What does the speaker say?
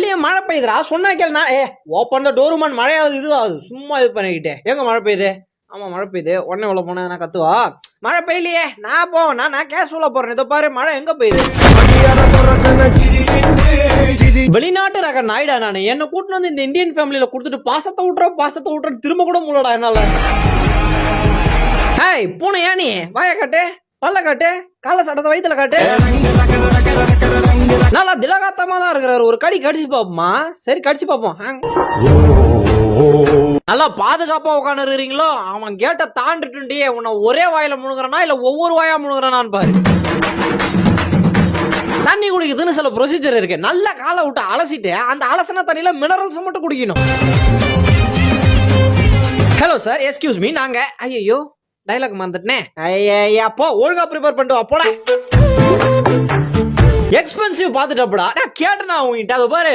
வெளியே மழை பெய்யுதுடா சொன்னா கேள். நான் ஓப்பன் த டோருமான் மழையாவது இதுவாகுது சும்மா இது பண்ணிக்கிட்டே. எங்க மழை பெய்யுது? ஆமா மழை பெய்யுது. உடனே உள்ள போனா நான் கத்துவா மழை பெய்யலையே நான் போவேன் நான் கேஷுவலா போறேன். இதை பாரு மழை எங்க பெய்யுது. வெளிநாட்டு ரக நாயிடா நான். என்ன கூட்டிட்டு வந்து இந்த இந்தியன் ஃபேமிலியில கொடுத்துட்டு பாசத்தை விட்டுறேன் திரும்ப கூட முள்ளடா என்னால. ஹேய் பூனை ஏன் நீ வாய காட்டு பல்ல காட்டு கால சட்டத்தை வயிற்றுல காட்டு. நல்லா திலகாத்தமா தான் இருக்கிறாரு. ஒரு கடி கடிச்சு பாப்போமா? சரி கடிச்சு பாப்போம். நல்லா பாதுகாப்பா உட்காந்து இருக்கிறீங்களோ? அவன் கேட்ட தாண்டிட்டு உன்னை ஒரே வாயில முழுங்குறானா இல்ல ஒவ்வொரு வாயா முழுங்குறானான்னு பாரு. தண்ணி குடிக்குதுன்னு சில ப்ரொசீஜர் இருக்கு. நல்ல காலை விட்டு அலசிட்டு அந்த அலசன தண்ணியில மினரல்ஸ் மட்டும் குடிக்கணும். ஹலோ சார் எஸ்கியூஸ் மீ நாங்க ஐயோ டைலாக் மறந்துட்டேனே. ஐயா போ ஒழுங்கா ப்ரிப்பேர் பண்ணிட்டு வா போடா. எக்ஸ்பென்சிவ் பாத்துட்டப்படா நான் கேட்டேனா உங்ககிட்ட. அதை பாரு